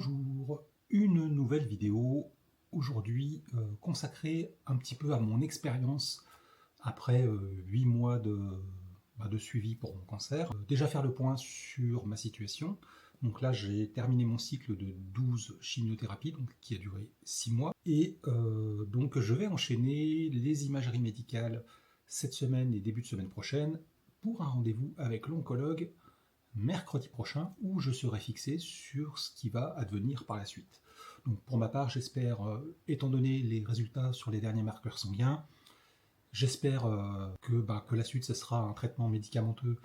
Bonjour, une nouvelle vidéo aujourd'hui consacrée un petit peu à mon expérience après 8 mois de suivi pour mon cancer. Déjà faire le point sur ma situation. Donc là j'ai terminé mon cycle de 12 chimiothérapies donc, qui a duré 6 mois. Et donc je vais enchaîner les imageries médicales cette semaine et début de semaine prochaine pour un rendez-vous avec l'oncologue mercredi prochain où je serai fixé sur ce qui va advenir par la suite. Donc pour ma part, j'espère, étant donné les résultats sur les derniers marqueurs sanguins, j'espère que la suite ce sera un traitement médicamenteux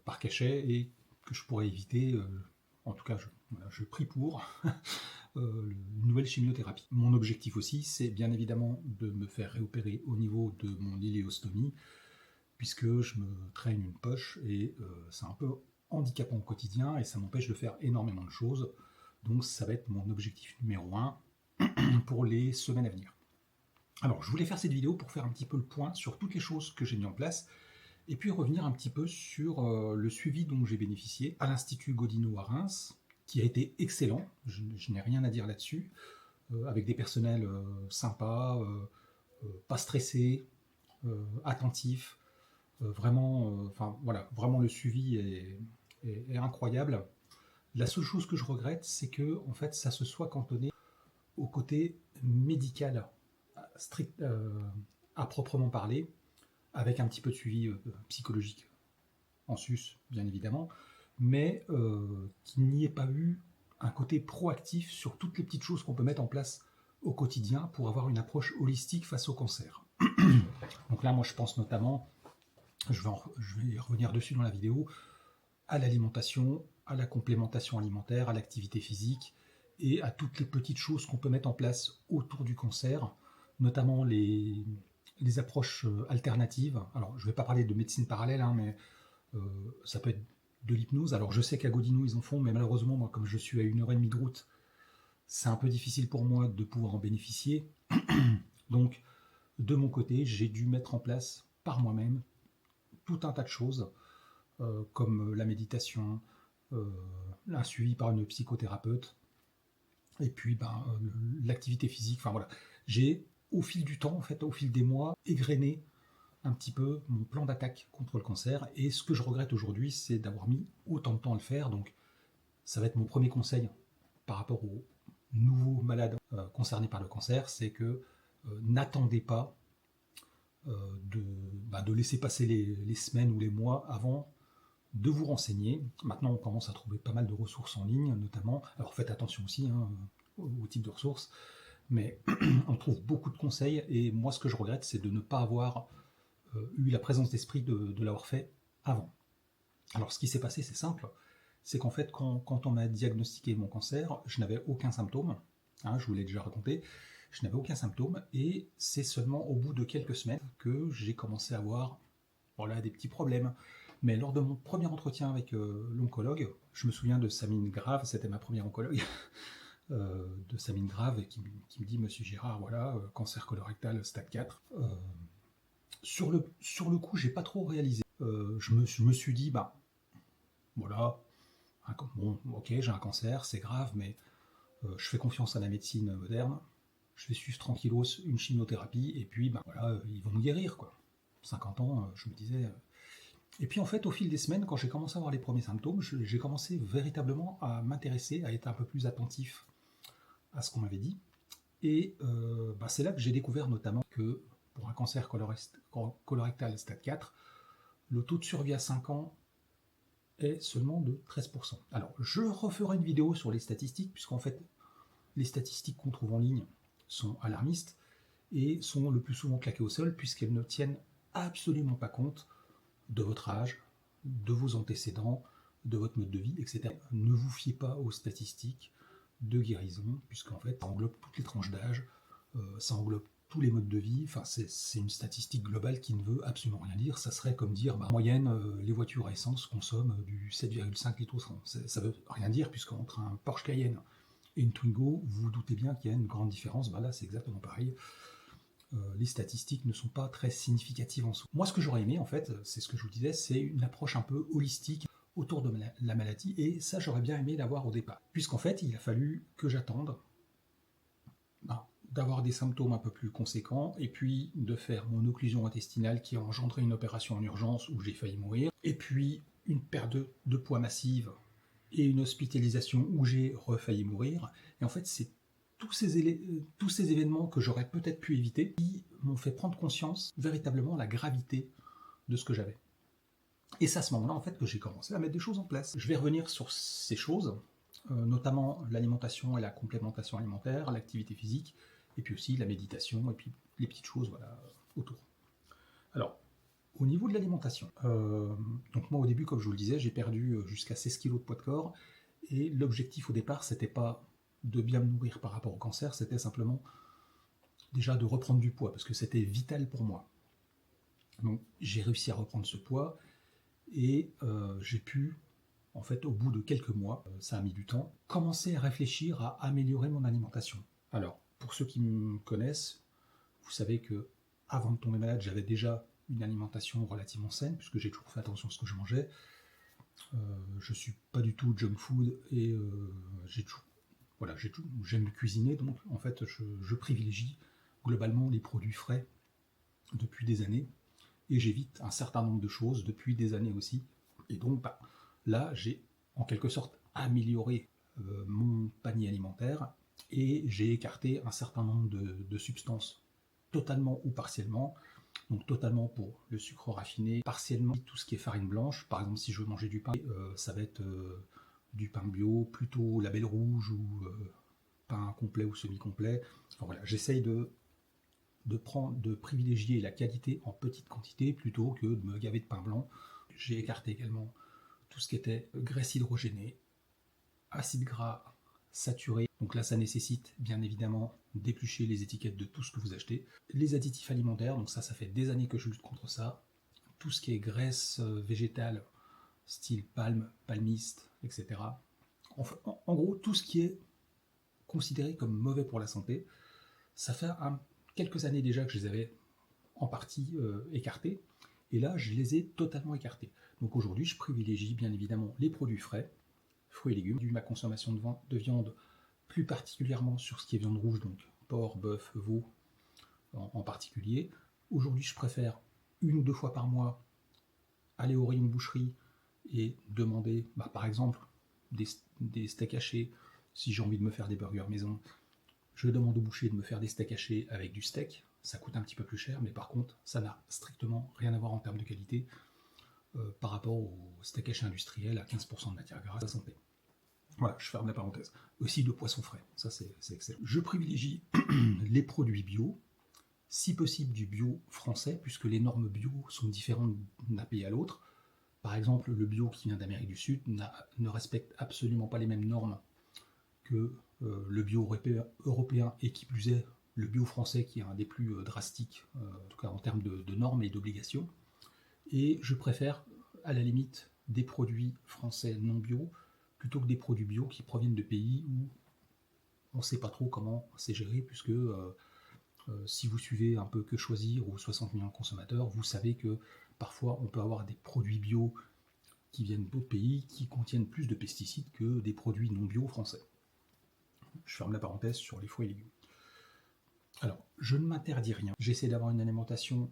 par cachet et que je pourrai éviter, en tout cas je prie pour, une nouvelle chimiothérapie. Mon objectif aussi, c'est bien évidemment de me faire réopérer au niveau de mon iléostomie, puisque je me traîne une poche et c'est un peu handicapant au quotidien et ça m'empêche de faire énormément de choses. Donc ça va être mon objectif numéro 1 pour les semaines à venir. Alors je voulais faire cette vidéo pour faire un petit peu le point sur toutes les choses que j'ai mis en place et puis revenir un petit peu sur le suivi dont j'ai bénéficié à l'Institut Godino à Reims, qui a été excellent, je n'ai rien à dire là-dessus, avec des personnels sympas, pas stressés, attentifs, vraiment le suivi est incroyable. La seule chose que je regrette, c'est que en fait, ça se soit cantonné au côté médical, strict, à proprement parler, avec un petit peu de suivi psychologique en sus, bien évidemment, mais qu'il n'y ait pas eu un côté proactif sur toutes les petites choses qu'on peut mettre en place au quotidien pour avoir une approche holistique face au cancer. Donc là, moi, je pense notamment, je vais y revenir dessus dans la vidéo, à l'alimentation, à la complémentation alimentaire, à l'activité physique et à toutes les petites choses qu'on peut mettre en place autour du cancer, notamment les approches alternatives. Alors, je ne vais pas parler de médecine parallèle, hein, mais ça peut être de l'hypnose. Alors, je sais qu'à Godino, ils en font, mais malheureusement, moi, comme je suis à 1h30 de route, c'est un peu difficile pour moi de pouvoir en bénéficier. Donc, de mon côté, j'ai dû mettre en place par moi-même tout un tas de choses, comme la méditation, un suivi par une psychothérapeute, et puis l'activité physique. Enfin voilà, j'ai au fil du temps, en fait, au fil des mois, égrené un petit peu mon plan d'attaque contre le cancer. Et ce que je regrette aujourd'hui, c'est d'avoir mis autant de temps à le faire. Donc, ça va être mon premier conseil par rapport aux nouveaux malades concernés par le cancer, c'est que n'attendez pas de laisser passer les semaines ou les mois avant de vous renseigner. Maintenant, on commence à trouver pas mal de ressources en ligne, notamment. Alors, faites attention aussi au type de ressources, mais on trouve beaucoup de conseils. Et moi, ce que je regrette, c'est de ne pas avoir eu la présence d'esprit de l'avoir fait avant. Alors, ce qui s'est passé, c'est simple. C'est qu'en fait, quand on m'a diagnostiqué mon cancer, je n'avais aucun symptôme. Je vous l'ai déjà raconté. Je n'avais aucun symptôme. Et c'est seulement au bout de quelques semaines que j'ai commencé à avoir des petits problèmes. Mais lors de mon premier entretien avec l'oncologue, je me souviens de Samine Grave, c'était ma première oncologue, de Samine Grave, qui me dit « Monsieur Girard, voilà, cancer colorectal stade 4 ». Sur le coup, j'ai pas trop réalisé. Je me suis dit, voilà, bon, ok, j'ai un cancer, c'est grave, mais je fais confiance à la médecine moderne, je vais suivre tranquillos une chimiothérapie, et puis, voilà, ils vont me guérir, quoi. 50 ans, je me disais... Et puis en fait, au fil des semaines, quand j'ai commencé à avoir les premiers symptômes, j'ai commencé véritablement à m'intéresser, à être un peu plus attentif à ce qu'on m'avait dit. Et c'est là que j'ai découvert notamment que pour un cancer colorectal stade 4, le taux de survie à 5 ans est seulement de 13%. Alors, je referai une vidéo sur les statistiques, puisqu'en fait, les statistiques qu'on trouve en ligne sont alarmistes et sont le plus souvent claquées au sol, puisqu'elles ne tiennent absolument pas compte de votre âge, de vos antécédents, de votre mode de vie, etc. Ne vous fiez pas aux statistiques de guérison, puisqu'en fait, ça englobe toutes les tranches d'âge, ça englobe tous les modes de vie, enfin, c'est une statistique globale qui ne veut absolument rien dire. Ça serait comme dire, en moyenne, les voitures à essence consomment du 7,5 litres au 100. Ça veut rien dire, puisqu'entre un Porsche Cayenne et une Twingo, vous vous doutez bien qu'il y a une grande différence. Là, c'est exactement pareil. Les statistiques ne sont pas très significatives en soi. Moi, ce que j'aurais aimé, en fait, c'est ce que je vous disais, c'est une approche un peu holistique autour de la maladie, et ça j'aurais bien aimé l'avoir au départ, puisqu'en fait il a fallu que j'attende d'avoir des symptômes un peu plus conséquents, et puis de faire mon occlusion intestinale qui a engendré une opération en urgence où j'ai failli mourir, et puis une perte de poids massive et une hospitalisation où j'ai refailli mourir. Et en fait, c'est tous ces événements que j'aurais peut-être pu éviter qui m'ont fait prendre conscience véritablement la gravité de ce que j'avais. Et c'est à ce moment-là en fait que j'ai commencé à mettre des choses en place. Je vais revenir sur ces choses, notamment l'alimentation et la complémentation alimentaire, l'activité physique, et puis aussi la méditation, et puis les petites choses voilà, autour. Alors, au niveau de l'alimentation, donc moi au début, comme je vous le disais, j'ai perdu jusqu'à 16 kg de poids de corps, et l'objectif au départ, c'était pas de bien me nourrir par rapport au cancer, c'était simplement déjà de reprendre du poids, parce que c'était vital pour moi. Donc j'ai réussi à reprendre ce poids, et j'ai pu, en fait, au bout de quelques mois, ça a mis du temps, commencer à réfléchir à améliorer mon alimentation. Alors, pour ceux qui me connaissent, vous savez que avant de tomber malade, j'avais déjà une alimentation relativement saine, puisque j'ai toujours fait attention à ce que je mangeais. Je suis pas du tout junk food, et j'aime cuisiner, donc en fait, je privilégie globalement les produits frais depuis des années, et j'évite un certain nombre de choses depuis des années aussi. Et donc là, j'ai en quelque sorte amélioré mon panier alimentaire, et j'ai écarté un certain nombre de substances totalement ou partiellement. Donc totalement pour le sucre raffiné, partiellement tout ce qui est farine blanche. Par exemple, si je veux manger du pain, ça va être du pain bio, plutôt label rouge, ou pain complet ou semi-complet. Enfin, voilà, j'essaye de privilégier la qualité en petite quantité plutôt que de me gaver de pain blanc. J'ai écarté également tout ce qui était graisse hydrogénée, acides gras saturés. Donc là, ça nécessite bien évidemment d'éplucher les étiquettes de tout ce que vous achetez. Les additifs alimentaires, donc ça fait des années que je lutte contre ça. Tout ce qui est graisse végétale, style palme, palmiste, etc. En gros, tout ce qui est considéré comme mauvais pour la santé, ça fait quelques années déjà que je les avais en partie écartés, et là je les ai totalement écartés. Donc aujourd'hui je privilégie bien évidemment les produits frais, fruits et légumes, ma consommation de viande, plus particulièrement sur ce qui est viande rouge, donc porc, bœuf, veau en particulier. Aujourd'hui je préfère 1 ou 2 fois par mois aller au rayon boucherie et demander par exemple des steaks hachés. Si j'ai envie de me faire des burgers maison, je demande au boucher de me faire des steaks hachés avec du steak. Ça coûte un petit peu plus cher, mais par contre, ça n'a strictement rien à voir en termes de qualité par rapport au steak haché industriel à 15% de matière grasse à santé. Voilà, je ferme la parenthèse. Aussi de poisson frais, ça c'est excellent. Je privilégie les produits bio, si possible du bio français, puisque les normes bio sont différentes d'un pays à l'autre. Par exemple, le bio qui vient d'Amérique du Sud ne respecte absolument pas les mêmes normes que le bio européen, et qui plus est le bio français, qui est un des plus drastiques, en tout cas en termes de normes et d'obligations. Et je préfère à la limite des produits français non bio plutôt que des produits bio qui proviennent de pays où on ne sait pas trop comment c'est géré, puisque si vous suivez un peu Que Choisir ou 60 millions de consommateurs, vous savez que parfois on peut avoir des produits bio qui viennent d'autres pays qui contiennent plus de pesticides que des produits non bio français. Je ferme la parenthèse sur les fruits et légumes. Alors, je ne m'interdis rien. J'essaie d'avoir une alimentation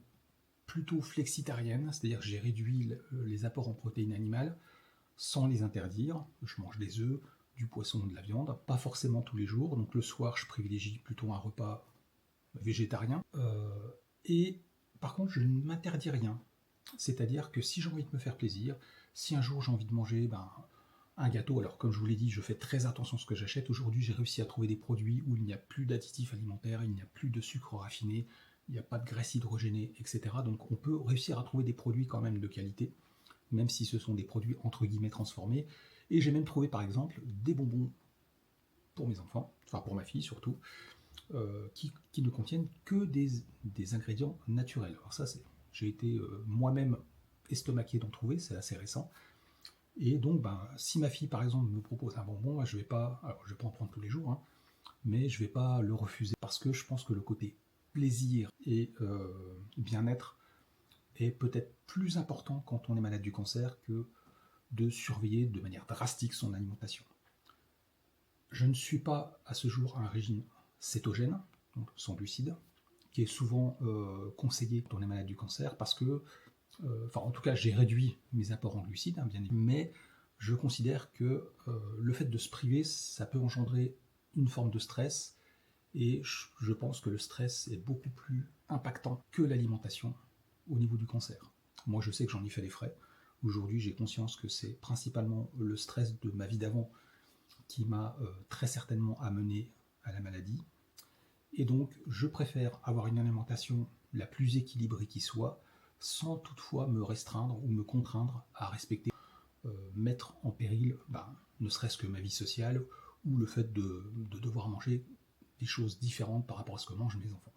plutôt flexitarienne, c'est-à-dire que j'ai réduit les apports en protéines animales sans les interdire. Je mange des œufs, du poisson, de la viande, pas forcément tous les jours. Donc le soir, je privilégie plutôt un repas végétarien. Et par contre, je ne m'interdis rien. C'est-à-dire que si j'ai envie de me faire plaisir, si un jour j'ai envie de manger un gâteau, alors comme je vous l'ai dit, je fais très attention à ce que j'achète. Aujourd'hui, j'ai réussi à trouver des produits où il n'y a plus d'additifs alimentaires, il n'y a plus de sucre raffiné, il n'y a pas de graisse hydrogénée, etc. Donc on peut réussir à trouver des produits quand même de qualité, même si ce sont des produits entre guillemets transformés. Et j'ai même trouvé par exemple des bonbons pour mes enfants, enfin pour ma fille surtout, qui ne contiennent que des ingrédients naturels. Alors ça, j'ai été moi-même estomaqué d'en trouver, c'est assez récent. Et donc, si ma fille, par exemple, me propose un bonbon, je vais pas en prendre tous les jours, hein, mais je vais pas le refuser, parce que je pense que le côté plaisir et bien-être est peut-être plus important quand on est malade du cancer que de surveiller de manière drastique son alimentation. Je ne suis pas à ce jour à un régime cétogène, donc sans glucides, qui est souvent conseillé quand on est malade du cancer, parce que, en tout cas, j'ai réduit mes apports en glucides, bien évidemment, mais je considère que le fait de se priver, ça peut engendrer une forme de stress, et je pense que le stress est beaucoup plus impactant que l'alimentation au niveau du cancer. Moi, je sais que j'en ai fait les frais. Aujourd'hui, j'ai conscience que c'est principalement le stress de ma vie d'avant qui m'a très certainement amené à la maladie. Et donc, je préfère avoir une alimentation la plus équilibrée qui soit, sans toutefois me restreindre ou me contraindre à respecter, mettre en péril, ne serait-ce que ma vie sociale, ou le fait de devoir manger des choses différentes par rapport à ce que mangent mes enfants.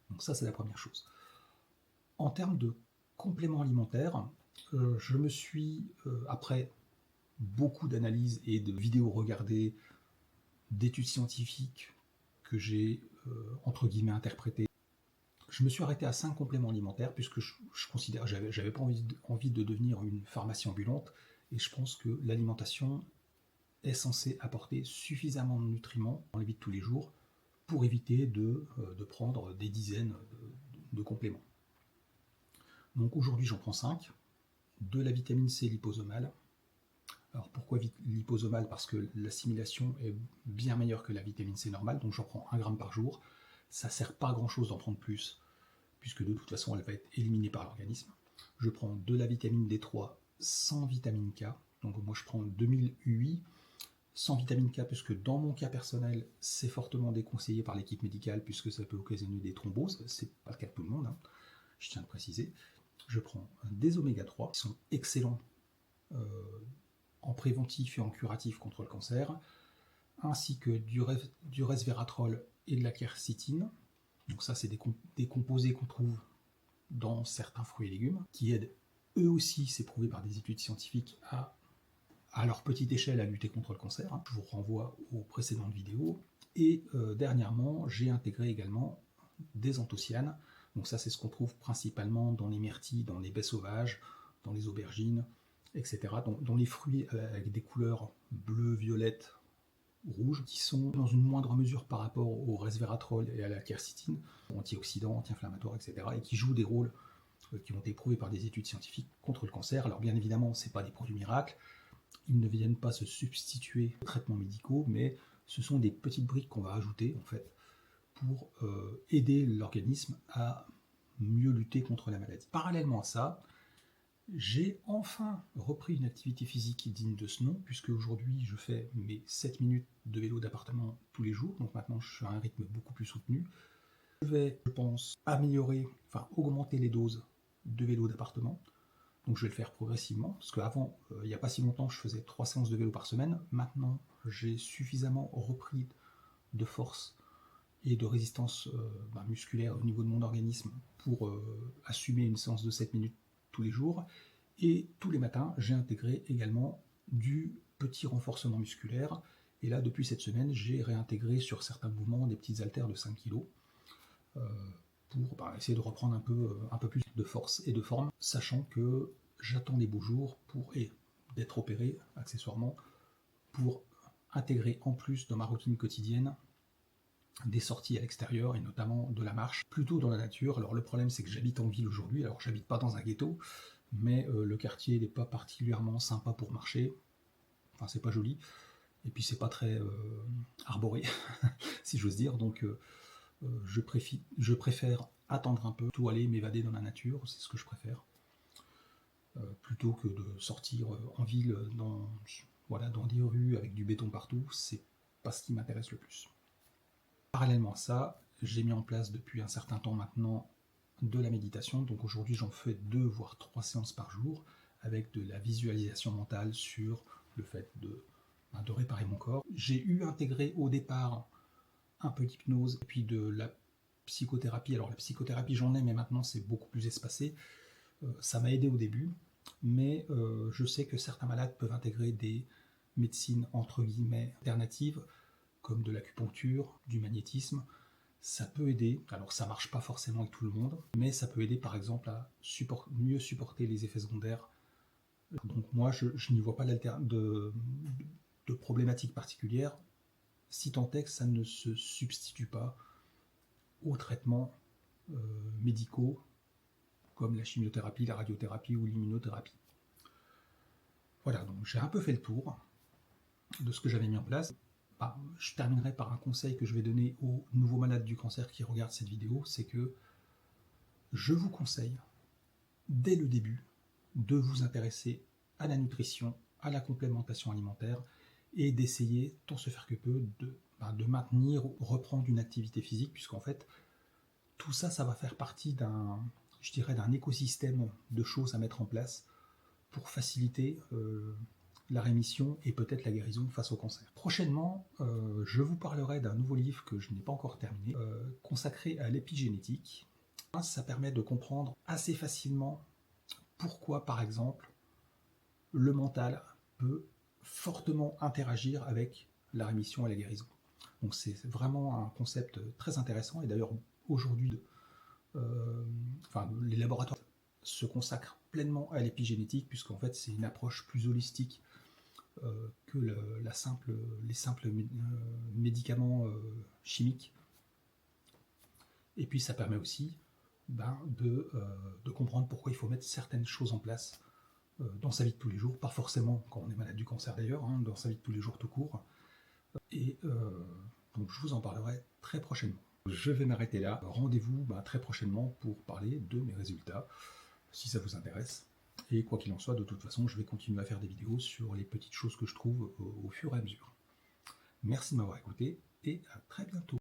Donc ça, c'est la première chose. En termes de compléments alimentaires, je me suis, après beaucoup d'analyses et de vidéos regardées, d'études scientifiques que j'ai, entre guillemets, interprétées, je me suis arrêté à 5 compléments alimentaires, puisque je considère, j'avais pas envie de devenir une pharmacie ambulante, et je pense que l'alimentation est censée apporter suffisamment de nutriments dans la vie de tous les jours pour éviter de prendre des dizaines de compléments. Donc aujourd'hui j'en prends 5, de la vitamine C liposomale. Alors pourquoi liposomale? Parce que l'assimilation est bien meilleure que la vitamine C normale, donc j'en prends 1 gramme par jour. Ça ne sert pas à grand chose d'en prendre plus, puisque de toute façon elle va être éliminée par l'organisme. Je prends de la vitamine D3 sans vitamine K, donc moi je prends 2000 UI sans vitamine K, puisque dans mon cas personnel, c'est fortement déconseillé par l'équipe médicale, puisque ça peut occasionner des thromboses, c'est pas le cas de tout le monde, je tiens à le préciser. Je prends des oméga 3, qui sont excellents en préventif et en curatif contre le cancer, ainsi que du resveratrol et de la quercétine. Donc ça, c'est des composés qu'on trouve dans certains fruits et légumes, qui aident eux aussi, c'est prouvé par des études scientifiques, à leur petite échelle à lutter contre le cancer. Je vous renvoie aux précédentes vidéos. Et dernièrement, j'ai intégré également des anthocyanes. Donc ça, c'est ce qu'on trouve principalement dans les myrtilles, dans les baies sauvages, dans les aubergines, etc. Dans les fruits avec des couleurs bleues, violettes, rouges, qui sont dans une moindre mesure par rapport au resveratrol et à la quercétine, antioxydants, anti-inflammatoires, etc. et qui jouent des rôles qui ont été prouvés par des études scientifiques contre le cancer. Alors bien évidemment, ce n'est pas des produits miracles, ils ne viennent pas se substituer aux traitements médicaux, mais ce sont des petites briques qu'on va ajouter en fait pour aider l'organisme à mieux lutter contre la maladie. Parallèlement à ça, j'ai enfin repris une activité physique digne de ce nom, puisque aujourd'hui je fais mes 7 minutes de vélo d'appartement tous les jours, donc maintenant je suis à un rythme beaucoup plus soutenu. Je vais, je pense, augmenter les doses de vélo d'appartement. Donc je vais le faire progressivement, parce qu'avant, il n'y a pas si longtemps, je faisais 3 séances de vélo par semaine. Maintenant, j'ai suffisamment repris de force et de résistance musculaire au niveau de mon organisme pour assumer une séance de 7 minutes tous les jours. Et tous les matins, j'ai intégré également du petit renforcement musculaire. Et là, depuis cette semaine, j'ai réintégré sur certains mouvements des petites haltères de 5 kg pour essayer de reprendre un peu plus de force et de forme, sachant que j'attends les beaux jours d'être opéré accessoirement pour intégrer en plus dans ma routine quotidienne des sorties à l'extérieur et notamment de la marche, plutôt dans la nature. Alors le problème c'est que j'habite en ville aujourd'hui, alors j'habite pas dans un ghetto, mais le quartier n'est pas particulièrement sympa pour marcher, enfin c'est pas joli, et puis c'est pas très arboré, si j'ose dire, donc je préfère attendre un peu, plutôt aller m'évader dans la nature, c'est ce que je préfère, plutôt que de sortir en ville dans des rues avec du béton partout, c'est pas ce qui m'intéresse le plus. Parallèlement à ça, j'ai mis en place depuis un certain temps maintenant de la méditation, donc aujourd'hui j'en fais 2 voire 3 séances par jour, avec de la visualisation mentale sur le fait de réparer mon corps. J'ai intégré au départ un peu d'hypnose et puis de la psychothérapie. Alors la psychothérapie j'en ai, mais maintenant c'est beaucoup plus espacé. Ça m'a aidé au début, mais je sais que certains malades peuvent intégrer des médecines entre guillemets alternatives, comme de l'acupuncture, du magnétisme. Ça peut aider, alors ça marche pas forcément avec tout le monde, mais ça peut aider par exemple à mieux supporter les effets secondaires Donc moi, je n'y vois pas de problématique particulière, si tant est que ça ne se substitue pas aux traitements médicaux comme la chimiothérapie, la radiothérapie ou l'immunothérapie. Voilà, donc j'ai un peu fait le tour de ce que j'avais mis en place. Je terminerai par un conseil que je vais donner aux nouveaux malades du cancer qui regardent cette vidéo, c'est que je vous conseille, dès le début, de vous intéresser à la nutrition, à la complémentation alimentaire, et d'essayer, tant se faire que peu, de maintenir ou reprendre une activité physique, puisqu'en fait, tout ça, ça va faire partie d'un écosystème de choses à mettre en place pour faciliter la rémission et peut-être la guérison face au cancer. Prochainement, je vous parlerai d'un nouveau livre que je n'ai pas encore terminé, consacré à l'épigénétique. Ça permet de comprendre assez facilement pourquoi, par exemple, le mental peut fortement interagir avec la rémission et la guérison. Donc c'est vraiment un concept très intéressant, et d'ailleurs aujourd'hui, les laboratoires se consacrent pleinement à l'épigénétique, puisqu'en fait c'est une approche plus holistique que les simples médicaments chimiques. Et puis ça permet aussi de comprendre pourquoi il faut mettre certaines choses en place dans sa vie de tous les jours, pas forcément quand on est malade du cancer d'ailleurs, dans sa vie de tous les jours tout court. Et donc je vous en parlerai très prochainement. Je vais m'arrêter là. Rendez-vous très prochainement pour parler de mes résultats, si ça vous intéresse. Et quoi qu'il en soit, de toute façon, je vais continuer à faire des vidéos sur les petites choses que je trouve au fur et à mesure. Merci de m'avoir écouté et à très bientôt.